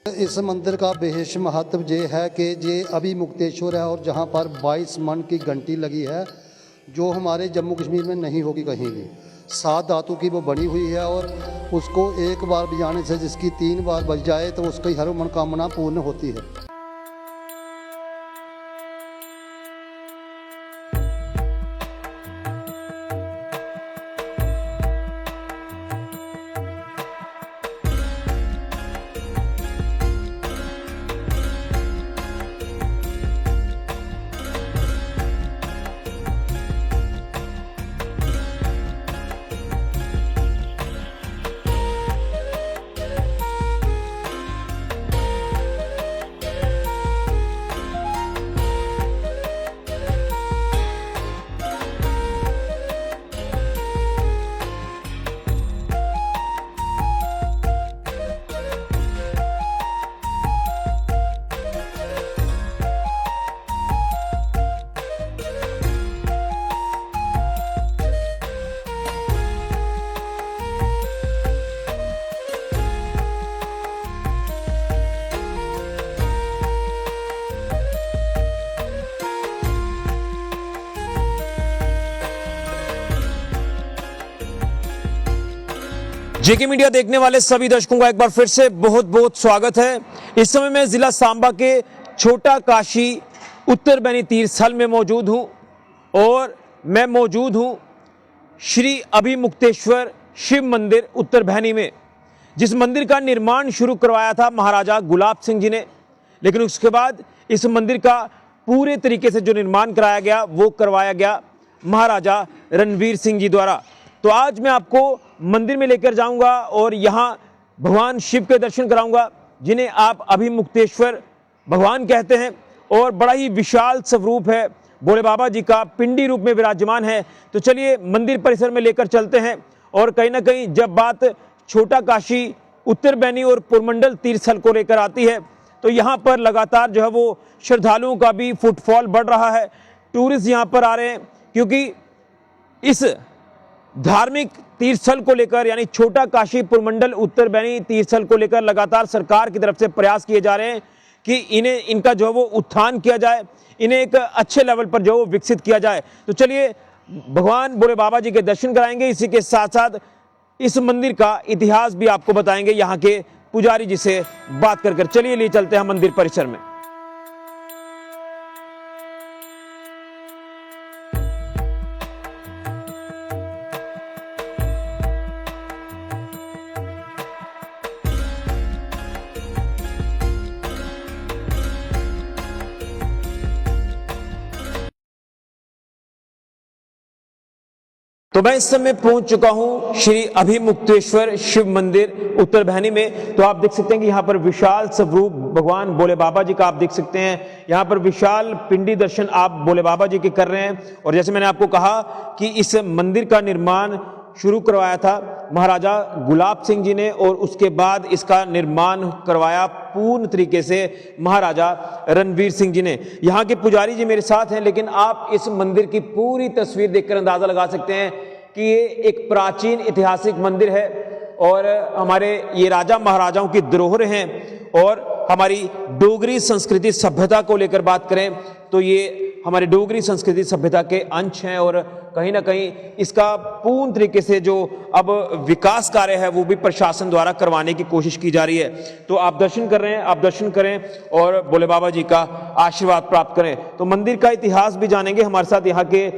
इस मंदिर का विशेष महत्व ये है कि ये अभी मुक्तेश्वर है और जहाँ पर 22 मन की घंटी लगी है, जो हमारे जम्मू कश्मीर में नहीं होगी कहीं भी। 7 धातु की वो बनी हुई है और उसको एक बार बजाने से जिसकी 3 बार बज जाए तो उसकी हर मनोकामना पूर्ण होती है। जेके मीडिया देखने वाले सभी दर्शकों का एक बार फिर से बहुत बहुत स्वागत है। इस समय मैं जिला सांबा के छोटा काशी उत्तर बैनी तीर्थ स्थल में मौजूद हूं और मैं मौजूद हूं श्री अभिमुक्तेश्वर शिव मंदिर उत्तर बैनी में, जिस मंदिर का निर्माण शुरू करवाया था महाराजा गुलाब सिंह जी ने, लेकिन उसके बाद इस मंदिर का पूरे तरीके से जो निर्माण कराया गया वो करवाया गया महाराजा रणवीर सिंह जी द्वारा। तो आज मैं आपको मंदिर में लेकर जाऊंगा और यहाँ भगवान शिव के दर्शन कराऊंगा, जिन्हें आप अभिमुक्तेश्वर भगवान कहते हैं, और बड़ा ही विशाल स्वरूप है, भोले बाबा जी का पिंडी रूप में विराजमान है। तो चलिए मंदिर परिसर में लेकर चलते हैं। और कहीं ना कहीं जब बात छोटा काशी उत्तर बैनी और पुरमंडल तीर्थ स्थल को लेकर आती है तो यहाँ पर लगातार जो है वो श्रद्धालुओं का भी फुटफॉल बढ़ रहा है। टूरिस्ट यहाँ पर आ रहे हैं क्योंकि इस धार्मिक तीर्थस्थल को लेकर, यानी छोटा काशी पुरमंडल उत्तर बैनी तीर्थस्थल को लेकर लगातार सरकार की तरफ से प्रयास किए जा रहे हैं कि इनका जो है वो उत्थान किया जाए, इन्हें एक अच्छे लेवल पर जो विकसित किया जाए। तो चलिए भगवान भोले बाबा जी के दर्शन कराएंगे, इसी के साथ साथ इस मंदिर का इतिहास भी आपको बताएंगे यहाँ के पुजारी जी से बात कर। चलिए ले चलते हैं मंदिर परिसर में। तो मैं इस समय पहुंच चुका हूं श्री अभिमुक्तेश्वर शिव मंदिर उत्तर बैनी में। तो आप देख सकते हैं कि यहाँ पर विशाल स्वरूप भगवान भोले बाबा जी का आप देख सकते हैं। यहाँ पर विशाल पिंडी दर्शन आप भोले बाबा जी के कर रहे हैं। और जैसे मैंने आपको कहा कि इस मंदिर का निर्माण शुरू करवाया था महाराजा गुलाब सिंह जी ने, और उसके बाद इसका निर्माण करवाया पूर्ण तरीके से महाराजा रणवीर सिंह जी ने। यहाँ के पुजारी जी मेरे साथ हैं, लेकिन आप इस मंदिर की पूरी तस्वीर देखकर अंदाजा लगा सकते हैं कि ये एक प्राचीन ऐतिहासिक मंदिर है और हमारे ये राजा महाराजाओं की धरोहर हैं। और हमारी डोगरी संस्कृति सभ्यता को लेकर बात करें तो ये हमारे डोगरी संस्कृति सभ्यता के अंश हैं, और कहीं ना कहीं इसका पूर्ण तरीके से जो अब विकास कार्य है वो भी प्रशासन द्वारा करवाने की कोशिश की जा रही है। तो आप दर्शन कर रहे हैं, आप दर्शन करें और भोले बाबा जी का आशीर्वाद प्राप्त करें। तो मंदिर का इतिहास भी जानेंगे, हमारे साथ यहाँ के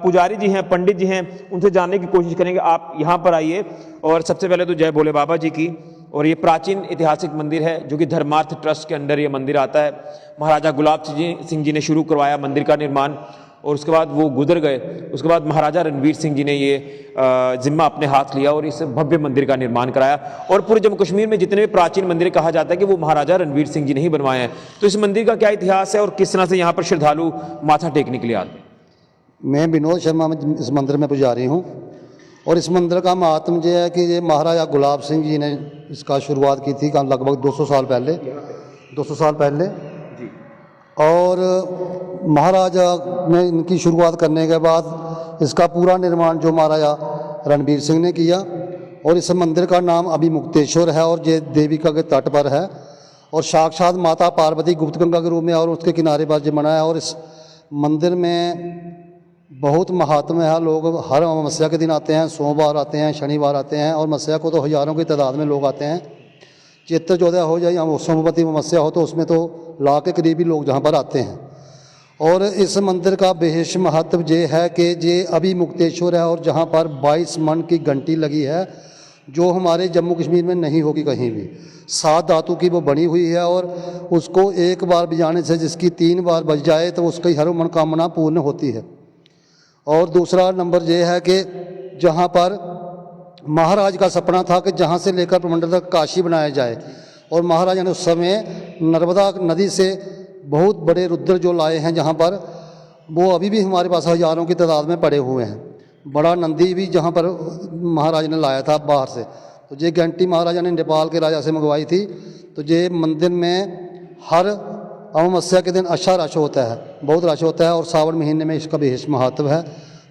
पुजारी जी हैं, पंडित जी हैं, उनसे जानने की कोशिश करेंगे। आप यहाँ पर आइए। और सबसे पहले तो जय भोले बाबा जी की। और ये प्राचीन ऐतिहासिक मंदिर है जो कि धर्मार्थ ट्रस्ट के अंडर ये मंदिर आता है। महाराजा गुलाब सिंह जी ने शुरू करवाया मंदिर का निर्माण, और उसके बाद वो गुजर गए। उसके बाद महाराजा रणवीर सिंह जी ने ये जिम्मा अपने हाथ लिया और इस भव्य मंदिर का निर्माण कराया। और पूरे जम्मू कश्मीर में जितने भी प्राचीन मंदिर कहा जाता है कि वो महाराजा रणवीर सिंह जी ने ही बनवाए हैं। तो इस मंदिर का क्या इतिहास है और किस तरह से यहाँ पर श्रद्धालु माथा टेकने के लिए आते हैं? मैं विनोद शर्मा इस मंदिर में पुजारी हूँ। और इस मंदिर का महात्म ये है कि ये महाराजा गुलाब सिंह जी ने इसका शुरुआत की थी लगभग 200 साल पहले, 200 साल पहले। और महाराजा ने इनकी शुरुआत करने के बाद इसका पूरा निर्माण जो महाराजा रणवीर सिंह ने किया। और इस मंदिर का नाम अभिमुक्तेश्वर है और ये देविका के तट पर है। और साक्षात माता पार्वती गुप्त गंगा के रूप में और उसके किनारे पर जो बना है। और इस मंदिर में बहुत महात्म्य है। लोग हर अमावस्या के दिन आते हैं, सोमवार आते हैं, शनिवार आते हैं, और अमावस्या को तो हज़ारों की तादाद में लोग आते हैं। चैत्र चौदह हो जाए या सोमवती अमावस्या हो तो उसमें तो लाख के करीबी लोग जहाँ पर आते हैं। और इस मंदिर का विशेष महत्व ये है कि ये अभी मुक्तेश्वर है, और जहाँ पर 22 मन की घंटी लगी है, जो हमारे जम्मू कश्मीर में नहीं होगी कहीं भी। 7 धातु की वो बनी हुई है, और उसको एक बार बजाने से जिसकी 3 बार बज जाए तो उसकी हर मनोकामना पूर्ण होती है। और दूसरा नंबर ये है कि जहाँ पर महाराज का सपना था कि जहाँ से लेकर प्रमंडल तक काशी बनाया जाए, और महाराजा ने उस समय नर्मदा नदी से बहुत बड़े रुद्र जो लाए हैं जहाँ पर, वो अभी भी हमारे पास हज़ारों की तादाद में पड़े हुए हैं। बड़ा नंदी भी जहाँ पर महाराज ने लाया था बाहर से, तो ये घंटी महाराजा ने नेपाल के राजा से मंगवाई थी। तो ये मंदिर में हर अमावस्या के दिन अच्छा रश होता है, बहुत रश होता है, और सावन महीने में इसका विशेष महत्व है।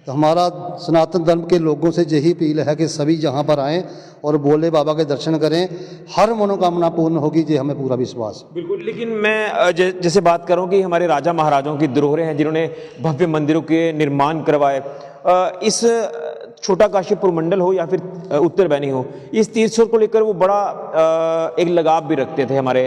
तो हमारा सनातन धर्म के लोगों से यही अपील है कि सभी जहाँ पर आएँ और भोले बाबा के दर्शन करें, हर मनोकामना पूर्ण होगी, ये हमें पूरा विश्वास है। बिल्कुल, लेकिन मैं जैसे बात कर रहा हूँ कि हमारे राजा महाराजाओं की धरोहरें हैं जिन्होंने भव्य मंदिरों के निर्माण करवाए। इस छोटा काशीपुर मंडल हो या फिर उत्तरबैनी हो, इस तीर्थस्थल को लेकर वो बड़ा एक लगाव भी रखते थे। हमारे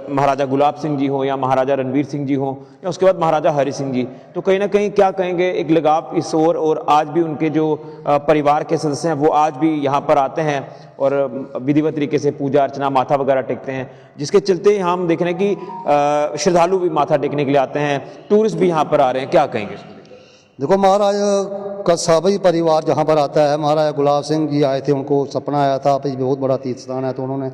महाराजा गुलाब सिंह जी हो या महाराजा रणवीर सिंह जी हो या उसके बाद महाराजा हरि सिंह जी, तो कहीं ना कहीं क्या कहेंगे, एक लगाव इस ओर, और आज भी उनके जो परिवार के सदस्य हैं वो आज भी यहाँ पर आते हैं और विधिवत तरीके से पूजा अर्चना माथा वगैरह टेकते हैं, जिसके चलते हम देख रहे हैं कि श्रद्धालु भी माथा टेकने के लिए आते हैं, टूरिस्ट भी यहाँ पर आ रहे हैं। क्या कहेंगे? देखो, महाराज का सभी परिवार जहाँ पर आता है, महाराजा गुलाब सिंह जी आए थे, उनको सपना आया था कि बहुत बड़ा तीर्थ स्थान है, तो उन्होंने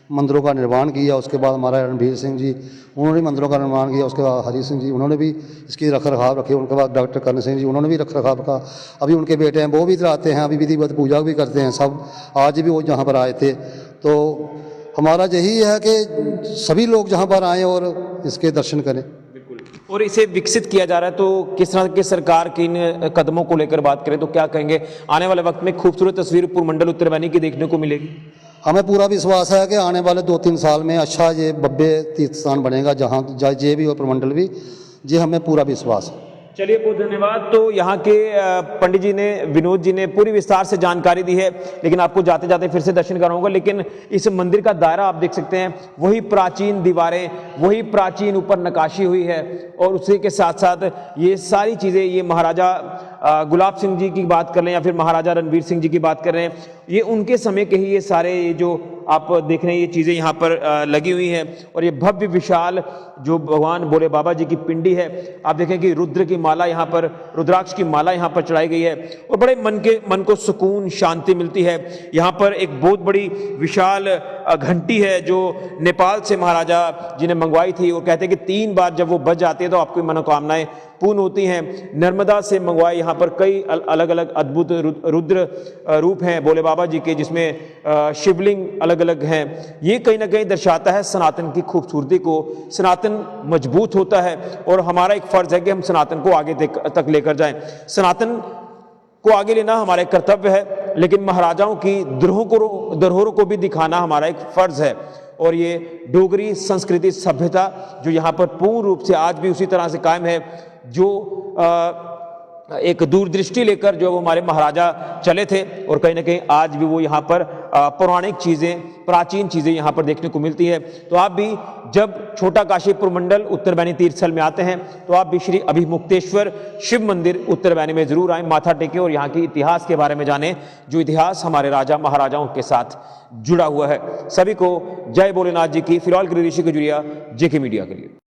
मंदिरों का निर्माण किया। उसके बाद महाराजा रणवीर सिंह जी, उन्होंने मंदिरों का निर्माण किया। उसके बाद हरि सिंह जी, उन्होंने भी इसकी रख रखाव रखी। उनके बाद डॉक्टर कर्ण सिंह जी, उन्होंने भी रख रखाव का। अभी उनके बेटे हैं, वो भी इधर आते हैं, अभी विधिवत पूजा भी करते हैं सब। आज भी वो जहाँ पर आए थे। तो हमारा यही है कि सभी लोग जहाँ पर आएँ और इसके दर्शन करें। और इसे विकसित किया जा रहा है, तो किस तरह के सरकार के इन कदमों को लेकर बात करें तो क्या कहेंगे, आने वाले वक्त में खूबसूरत तस्वीर पुरमंडल उत्तरबैनी की देखने को मिलेगी? हमें पूरा विश्वास है कि आने वाले 2-3 साल में अच्छा ये भव्य तीर्थ स्थान बनेगा, जहाँ ये भी और प्रमंडल भी, ये हमें पूरा विश्वास है। चलिए, बहुत धन्यवाद। तो यहाँ के पंडित जी ने, विनोद जी ने पूरी विस्तार से जानकारी दी है, लेकिन आपको जाते जाते फिर से दर्शन कराऊंगा। लेकिन इस मंदिर का दायरा आप देख सकते हैं, वही प्राचीन दीवारें, वही प्राचीन ऊपर नकाशी हुई है, और उसी के साथ साथ ये सारी चीज़ें, ये महाराजा गुलाब सिंह जी की बात कर लें या फिर महाराजा रणवीर सिंह जी की बात कर रहे हैं, ये उनके समय के ही ये सारे ये जो आप देख रहे हैं ये चीज़ें यहाँ पर लगी हुई हैं। और ये भव्य विशाल जो भगवान भोले बाबा जी की पिंडी है, आप देखें कि रुद्र की माला यहाँ पर, रुद्राक्ष की माला यहाँ पर चढ़ाई गई है, और बड़े मन को सुकून शांति मिलती है। यहाँ पर एक बहुत बड़ी विशाल घंटी है जो नेपाल से महाराजा जी ने मंगवाई थी, और कहते हैं कि 3 बार जब वो बज जाती है तो आपकी मनोकामनाएं पूर्ण होती हैं। नर्मदा से मंगवाए यहाँ पर कई अलग अलग अद्भुत रुद्र रूप हैं भोले बाबा जी के, जिसमें शिवलिंग अलग अलग हैं। ये कहीं ना कहीं दर्शाता है सनातन की खूबसूरती को। सनातन मजबूत होता है, और हमारा एक फर्ज है कि हम सनातन को आगे तक लेकर जाएं। सनातन को आगे लेना हमारा कर्तव्य है, लेकिन महाराजाओं की धरोहरों को भी दिखाना हमारा एक फर्ज है। और ये डोगरी संस्कृति सभ्यता जो यहाँ पर पूर्ण रूप से आज भी उसी तरह से कायम है, जो एक दूरदृष्टि लेकर जो हमारे महाराजा चले थे, और कहीं ना कहीं आज भी वो यहाँ पर पौराणिक चीज़ें, प्राचीन चीज़ें यहाँ पर देखने को मिलती है। तो आप भी जब छोटा काशीपुर मंडल उत्तरबैनी तीर्थस्थल में आते हैं तो आप भी श्री अभिमुक्तेश्वर शिव मंदिर उत्तरबैनी में जरूर आएं, माथा टेकें और यहाँ के इतिहास के बारे में जानें, जो इतिहास हमारे राजा महाराजाओं के साथ जुड़ा हुआ है। सभी को जय भोलेनाथ जी की। फिलहाल के ऋषि के जुड़िया जेके मीडिया के लिए।